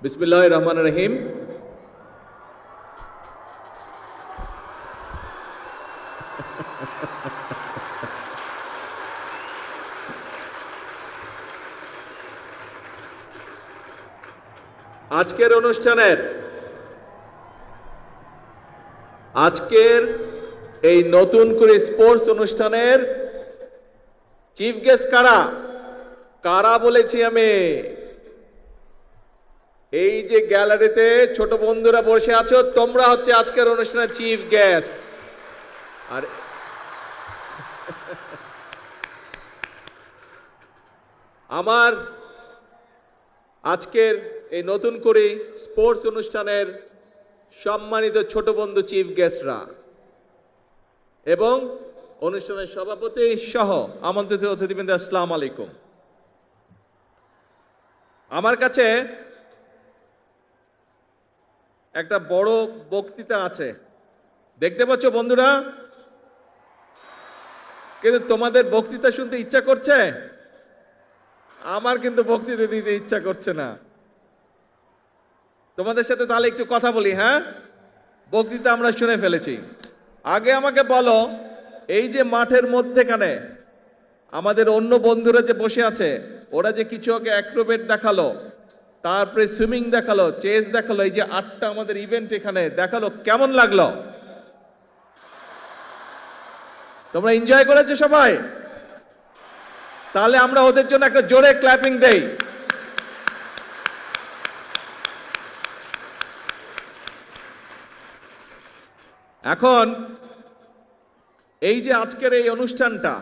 বিসমিল্লাহির রহমানির রহিম। আজকের এই নতুন করে স্পোর্টস অনুষ্ঠানের চিফ গেস্ট কারা কারা বলেছি আমি। এই যে গ্যালারিতে ছোট বন্ধুরা বসে আছো, তোমরা হচ্ছে আজকের অনুষ্ঠানের চিফ গেস্ট। আর আমার আজকের এই নতুন করে স্পোর্টস অনুষ্ঠানের সম্মানিত ছোট বন্ধু চিফ গেস্টরা এবং অনুষ্ঠানের সভাপতি সহ আমন্ত্রিত অতিথিবৃন্দ, আসসালামু আলাইকুম। আমার কাছে একটা বড় বক্তৃতা আছে, দেখতে পাচ্ছ বন্ধুরা, কিন্তু তোমাদের বক্তৃতা শুনতে ইচ্ছা করছে? আমার কিন্তু বক্তৃতা দিতে ইচ্ছা করছে না। তোমাদের সাথে তাহলে একটু কথা বলি। হ্যাঁ, বক্তৃতা আমরা শুনে ফেলেছি। আগে আমাকে বলো, এই যে মাঠের মধ্যেখানে আমাদের অন্য বন্ধুরা যে বসে আছে, ওরা যে কিছু আগে অ্যাক্রোবেট দেখালো, তারপরে সুইমিং দেখালো, চেস দেখালো, এই যে 8টা আমাদের ইভেন্ট এখানে দেখালো, কেমন লাগলো? তোমরা এনজয় করেছো সবাই? তাহলে আমরা ওদের জন্য একটা জোরে ক্ল্যাপিং দেই। এখন এই যে আজকের এই অনুষ্ঠানটা,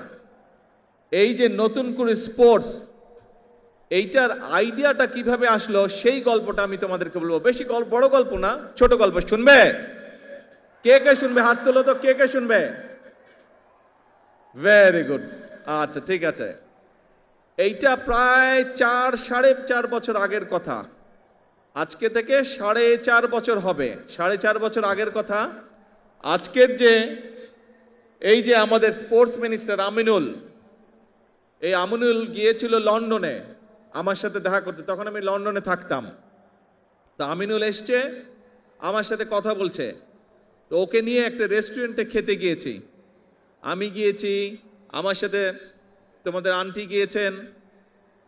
এই যে নতুন করে স্পোর্টস, এইটার আইডিয়াটা কিভাবে আসলো সেই গল্পটা আমি তোমাদেরকে বলবো। বেশি বড় গল্প না, ছোট গল্প। শুনবে? কে কে শুনবে? হাত তোলো তো, কে কে শুনবে? Very good. আচ্ছা, ঠিক আছে। এইটা প্রায় 4.5 বছর আগের কথা। আজকে থেকে 4.5 বছর হবে। 4.5 বছর আগের কথা। আজকের যে এই যে আমাদের স্পোর্টস মিনিস্টার আমিনুল, এই আমিনুল গিয়েছিল লন্ডনে আমার সাথে দেখা করতে। তখন আমি লন্ডনে থাকতাম। তো আমিনুল এসছে, আমার সাথে কথা বলছে। তো ওকে নিয়ে একটা রেস্টুরেন্টে খেতে গিয়েছি। আমি গিয়েছি, আমার সাথে তোমাদের আন্টি গিয়েছেন,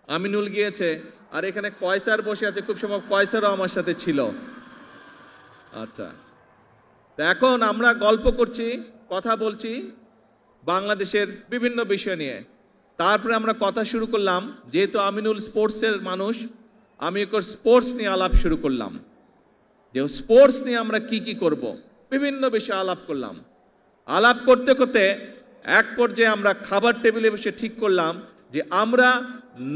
আমিনুল গিয়েছে, আর এখানে কয়সার বসে আছে। খুব সময় কয়সারও আমার সাথে ছিল। আচ্ছা, তো এখন আমরা গল্প করছি, কথা বলছি বাংলাদেশের বিভিন্ন বিষয় নিয়ে। তারপরে আমরা কথা শুরু করলাম, যেহেতু আমিনুল স্পোর্টসের মানুষ, আমি ওর স্পোর্টস নিয়ে আলাপ শুরু করলাম, যে স্পোর্টস নিয়ে আমরা কি কি করব, বিভিন্ন বিষয়ে আলাপ করলাম। আলাপ করতে করতে এক পর্যায়ে আমরা খাবার টেবিলে বসে ঠিক করলাম যে আমরা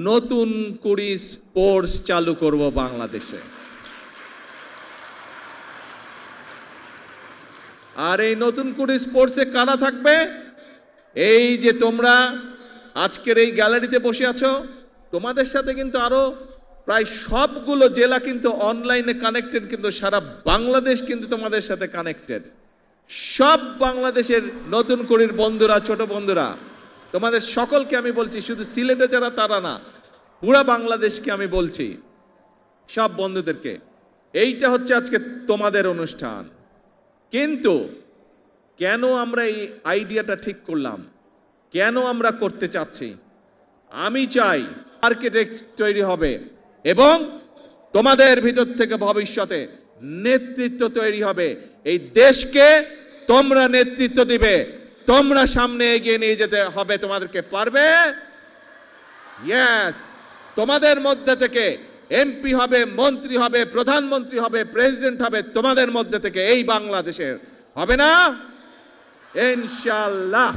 নতুন করে স্পোর্টস চালু করব বাংলাদেশে। আর এই নতুন করে স্পোর্টসে কারা থাকবে? এই যে তোমরা আজকের এই গ্যালারিতে বসে আছো, তোমাদের সাথে কিন্তু আরো প্রায় সবগুলো জেলা কিন্তু অনলাইনে কানেক্টেড, কিন্তু সারা বাংলাদেশ কিন্তু তোমাদের সাথে কানেক্টেড। সব বাংলাদেশের নতুন করির বন্ধুরা, ছোট বন্ধুরা, তোমাদের সকলকে আমি বলছি, শুধু সিলেটে যারা তারা না, পুরা বাংলাদেশকে আমি বলছি, সব বন্ধুদেরকে, এইটা হচ্ছে আজকে তোমাদের অনুষ্ঠান। কিন্তু কেন আমরা এই আইডিয়াটা ঠিক করলাম, কেন আমরা করতে চাচ্ছি? আমি চাই আর্কিটেক্ট তৈরি হবে এবং তোমাদের ভিতর থেকে ভবিষ্যতে নেতৃত্ব তৈরি হবে। এই দেশকে তোমরা নেতৃত্ব দিবে, তোমরা সামনে এগিয়ে নিয়ে যেতে হবে। তোমাদেরকে পারবে? ইয়েস। তোমাদের মধ্যে থেকে এমপি হবে, মন্ত্রী হবে, প্রধানমন্ত্রী হবে, প্রেসিডেন্ট হবে তোমাদের মধ্যে থেকে, এই বাংলাদেশের। হবে না? ইনশাআল্লাহ।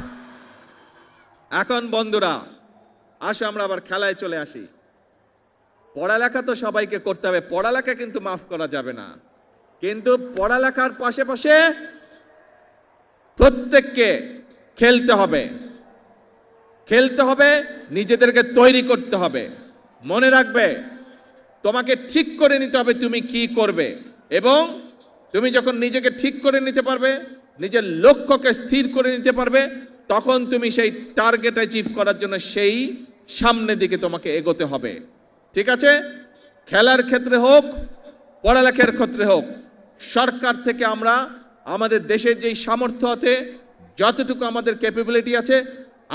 এখন বন্ধুরা, আসো আমরা আবার খেলায় চলে আসি। পড়ালেখা তো সবাইকে করতে হবে, পড়ালেখা কিন্তু মাফ করা যাবে না। কিন্তু পড়ালেখার পাশাপাশি প্রত্যেককে খেলতে হবে, খেলতে হবে, নিজেদেরকে তৈরি করতে হবে। মনে রাখবে, তোমাকে ঠিক করে নিতে হবে তুমি কি করবে, এবং তুমি যখন নিজেকে ঠিক করে নিতে পারবে, নিজের লক্ষ্যকে স্থির করে নিতে পারবে, তখন তুমি সেই টার্গেট অ্যাচিভ করার জন্য সেই সামনের দিকে তোমাকে এগোতে হবে। ঠিক আছে? খেলার ক্ষেত্রে হোক, পড়ালেখার ক্ষেত্রে হোক, সরকার থেকে আমরা আমাদের দেশের যেই সামর্থ্য আছে, যতটুকু আমাদের ক্যাপাবিলিটি আছে,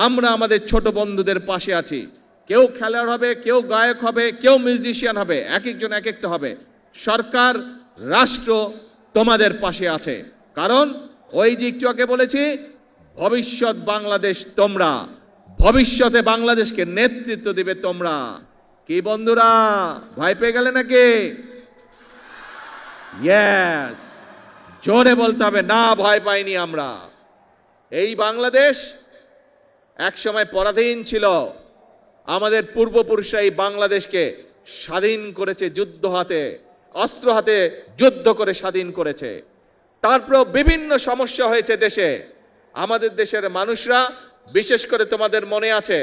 আমরা আমাদের ছোট বন্ধুদের পাশে আছি। কেউ খেলোয়াড় হবে, কেউ গায়ক হবে, কেউ মিউজিশিয়ান হবে, এক একজন এক একটা হবে। সরকার, রাষ্ট্র তোমাদের পাশে আছে। কারণ ওই যে একটু আগে বলেছি, ভবিষ্যৎ বাংলাদেশ তোমরা, ভবিষ্যতে বাংলাদেশকে নেতৃত্ব দিবে তোমরা। কি বন্ধুরা, ভয় পেয়ে গেলে নাকি? ইয়েস, জোরে বলতে হবে, না ভয় পাইনি আমরা। এই বাংলাদেশ একসময় পরাধীন ছিল। আমাদের পূর্বপুরুষরা এই বাংলাদেশকে স্বাধীন করেছে, যুদ্ধ হাতে, অস্ত্র হাতে যুদ্ধ করে স্বাধীন করেছে। তারপর বিভিন্ন সমস্যা হয়েছে দেশে। আমাদের দেশের মানুষরা, বিশেষ করে তোমাদের মনে আছে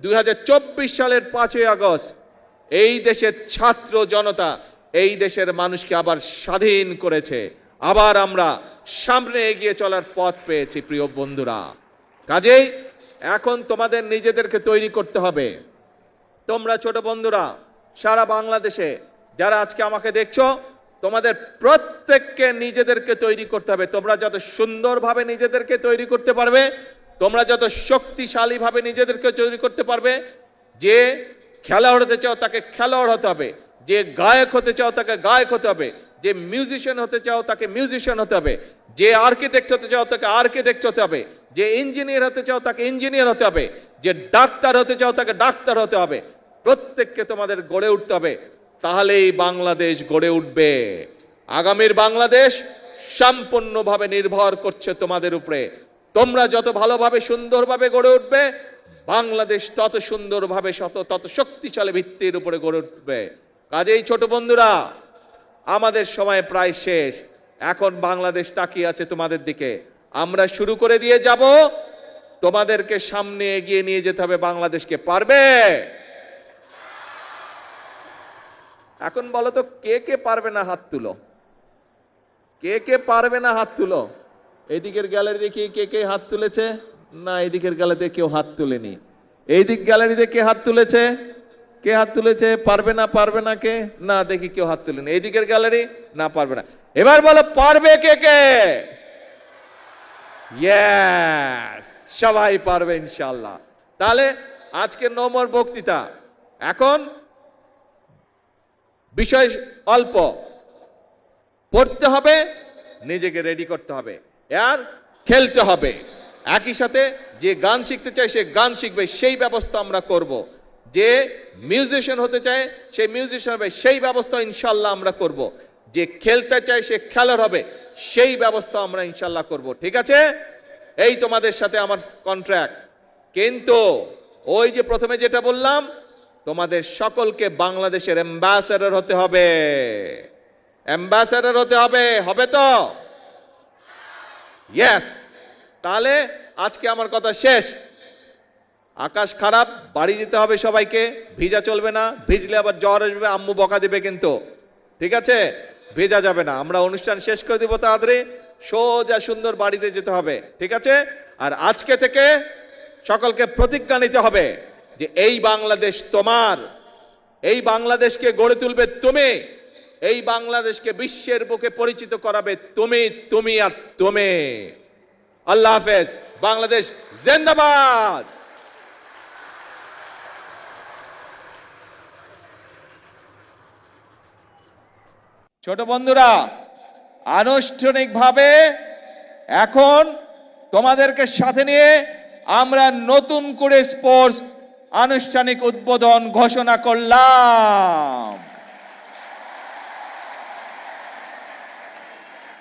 2024 সালের 5ই আগস্ট এই দেশের ছাত্র জনতা এই দেশের মানুষকে আবার স্বাধীন করেছে। আবার আমরা সামনে এগিয়ে চলার পথ পেয়েছি প্রিয় বন্ধুরা। কাজেই এখন তোমাদের নিজেদেরকে তৈরি করতে হবে। তোমরা ছোট বন্ধুরা সারা বাংলাদেশে যারা আজকে আমাকে দেখছো, তোমাদের প্রত্যেককে নিজেদেরকে তৈরি করতে হবে। তোমরা যত সুন্দরভাবে নিজেদেরকে তৈরি করতে পারবে, তোমরা যত শক্তিশালীভাবে নিজেদেরকে তৈরি করতে পারবে, যে খেলোয়াড় হতে চাও তাকে খেলোয়াড় হতে হবে, যে গায়ক হতে চাও তাকে গায়ক হতে হবে, যে মিউজিশিয়ান হতে চাও তাকে মিউজিশিয়ান হতে হবে, যে আর্কিটেক্ট হতে চাও তাকে আর্কিটেক্ট হতে হবে, যে ইঞ্জিনিয়ার হতে চাও তাকে ইঞ্জিনিয়ার হতে হবে, যে ডাক্তার হতে চাও তাকে ডাক্তার হতে হবে। প্রত্যেককে তোমাদের গড়ে উঠতে হবে, তাহলেই বাংলাদেশ গড়ে উঠবে। আগামীর বাংলাদেশ সম্পূর্ণভাবে নির্ভর করছে তোমাদের উপরে। তোমরা যত ভালোভাবে সুন্দরভাবে গড়ে উঠবে, বাংলাদেশ তত সুন্দরভাবে তত শক্তিশালী ভিত্তির উপরে গড়ে উঠবে। কাজেই ছোট বন্ধুরা, আমাদের সময় প্রায় শেষ। এখন বাংলাদেশ তাকিয়ে আছে তোমাদের দিকে। আমরা শুরু করে দিয়ে যাব, তোমাদেরকে সামনে এগিয়ে নিয়ে যেতে হবে বাংলাদেশকে। পারবে? এখন বলো তো, কে কে পারবে না হাত তুলো। কে কে পারবে না হাত তুলো। এইদিকের গ্যালারি দেখি কে কে হাত তুলেছে। না, এইদিকের গ্যালারিতে কেউ হাত তুলেনি। এইদিক গ্যালারিতে কে হাত তুলেছে? কে হাত তুলেছে? পারবে না, পারবে না কে? না, দেখি কেউ হাত তুলেনি। এইদিকের গ্যালারি, না পারবে না। এবার বলো পারবে কে কে? ইয়েস, সবাই পারবে ইনশাআল্লাহ। তাহলে আজকে নম্বর বক্তৃতা। এখন বিষয় অল্প, পড়তে হবে, নিজেকে রেডি করতে হবে, আর খেলতে হবে। একই সাথে যে গান শিখতে চায় সে গান শিখবে, সেই ব্যবস্থা আমরা করব। যে মিউজিশিয়ান হতে চায় সে মিউজিশিয়ান হবে, সেই ব্যবস্থা ইনশাল্লাহ আমরা করব। যে খেলতে চায় সে খেলোয়াড় হবে, সেই ব্যবস্থা আমরা ইনশাল্লাহ করব। ঠিক আছে? এই তোমাদের সাথে আমার কন্ট্রাক্ট। কিন্তু ওই যে প্রথমে যেটা বললাম, তোমাদের সকলকে বাংলাদেশের অ্যাম্বাসেডর হতে হবে। অ্যাম্বাসেডর হতে হবে, হবে তো? ইয়েস। তাহলে আজকে আমার কথা শেষ। আকাশ খারাপ, বাড়ি যেতে হবে সবাইকে। ভিজা চলবে না, ভিজলে আবার জ্বর আসবে, আম্মু বকা দিবে কিন্তু। ঠিক আছে? ভেজা যাবে না। আমরা অনুষ্ঠান শেষ করে দিব তাড়াতাড়ি, সোজা সুন্দর বাড়িতে যেতে হবে। ঠিক আছে? আর আজকে থেকে সকলকে প্রতিজ্ঞা নিতে হবে যে এই বাংলাদেশ তোমার, এই বাংলাদেশকে গড়ে তুলবে তুমি, এই বাংলাদেশকে বিশ্বের বুকে পরিচিত করাবে তুমি, তুমি আর তুমি। আল্লাহ হাফেজ। বাংলাদেশ জিন্দাবাদ। ছোট বন্ধুরা, আনুষ্ঠানিকভাবে এখন তোমাদেরকে সাথে নিয়ে আমরা নতুন করে স্পোর্টস আনুষ্ঠানিক উদ্বোধন ঘোষণা করলাম।